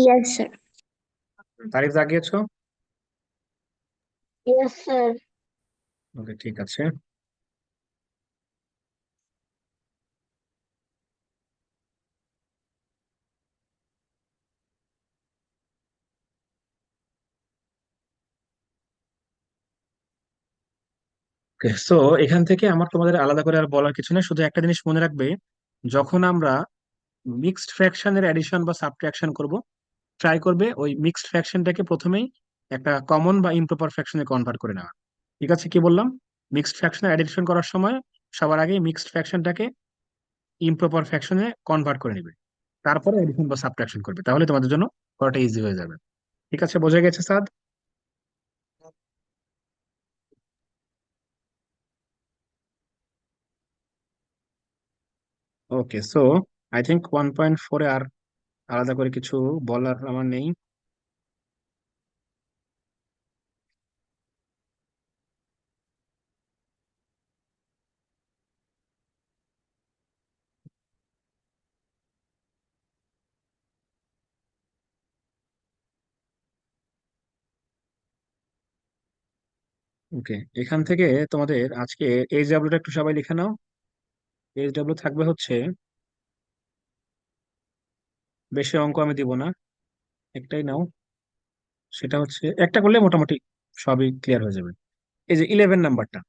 [SPEAKER 5] Yes, sir.
[SPEAKER 2] তারিখ দাগিয়েছো?
[SPEAKER 4] Yes sir.
[SPEAKER 2] ওকে, ঠিক আছে। সো এখান থেকে আমার তোমাদের আলাদা করে আর বলার কিছু নেই, শুধু একটা জিনিস মনে রাখবে, যখন আমরা মিক্সড ফ্র্যাকশনের অ্যাডিশন বা সাবট্রাকশন করব, ট্রাই করবে ওই মিক্সড ফ্র্যাকশনটাকে প্রথমেই একটা কমন বা ইমপ্রপার ফ্র্যাকশনে কনভার্ট করে নেওয়া। ঠিক আছে, কি বললাম? মিক্সড ফ্র্যাকশনে অ্যাডিশন করার সময় সবার আগে মিক্সড ফ্র্যাকশনটাকে ইমপ্রপার ফ্র্যাকশনে কনভার্ট করে নেবে, তারপরে এডিশন বা সাবট্রাকশন করবে, তাহলে তোমাদের জন্য করাটা ইজি হয়ে যাবে। ঠিক আছে, বোঝা গেছে সাদ? ওকে, সো আই থিঙ্ক 1.4-এ আর আলাদা করে কিছু বলার আমার নেই। ওকে, এখান থেকে তোমাদের আজকে এইচ ডাব্লিউটা একটু সবাই লিখে নাও। এইচ ডাব্লিউ থাকবে হচ্ছে, বেশি অঙ্ক আমি দিব না, একটাই নাও। সেটা হচ্ছে একটা করলে মোটামুটি সবই ক্লিয়ার হয়ে যাবে। এই যে 11 নাম্বারটা,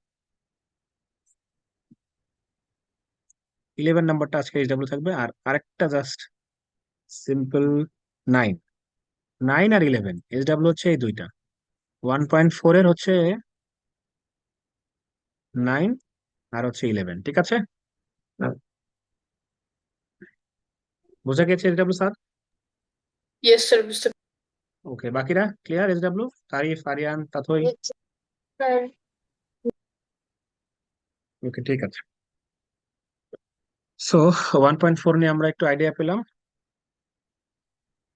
[SPEAKER 2] 11 নাম্বারটা আজকে এইচ ডাব্লিউ থাকবে। আর আরেকটা জাস্ট সিম্পল, 9, 9 আর 11 এইচ ডাব্লিউ হচ্ছে এই দুইটা। 1.4-এর হচ্ছে 9 আর হচ্ছে 11। ঠিক আছে, বোঝা গেছে H W sir?
[SPEAKER 3] Yes sir, বুঝতে
[SPEAKER 2] ওকে, বাকিরা clear H W? Tarif, Aryan, Tathoi?
[SPEAKER 1] Yes, sir.
[SPEAKER 4] Sir
[SPEAKER 2] okay, ঠিক আছে। সো 1.4 নিয়ে আমরা একটু আইডিয়া পেলাম।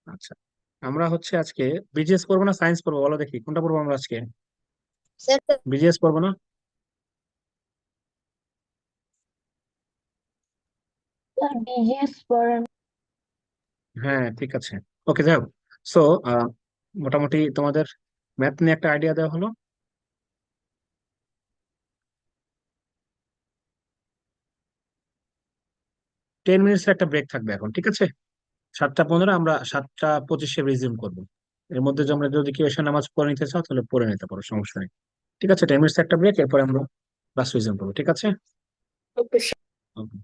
[SPEAKER 2] আচ্ছা, আমরা হচ্ছে আজকে বিজিএস পড়বো না সায়েন্স পড়বো, বলো দেখি কোনটা পড়বো আমরা আজকে?
[SPEAKER 1] Sir,
[SPEAKER 2] বিজিএস পড়বো না?
[SPEAKER 4] স্যার বিজিএস পড়েন।
[SPEAKER 2] হ্যাঁ, ঠিক আছে। ওকে, যাও। সো মোটামুটি তোমাদের ম্যাথ নিয়ে একটা আইডিয়া দেওয়া হলো। 10 মিনিটস একটা ব্রেক থাকবে এখন, ঠিক আছে? 7টা 15 আমরা 7টা 25-এ রিজিউম করবো। এর মধ্যে যদি কেউ এসে নামাজ পড়ে নিতে চাও তাহলে পড়ে নিতে পারো, সমস্যা নেই। ঠিক আছে, 10 মিনিটস একটা ব্রেক, এরপর আমরা ক্লাস রিজিউম করবো, ঠিক আছে?
[SPEAKER 3] ওকে।
[SPEAKER 2] Okay.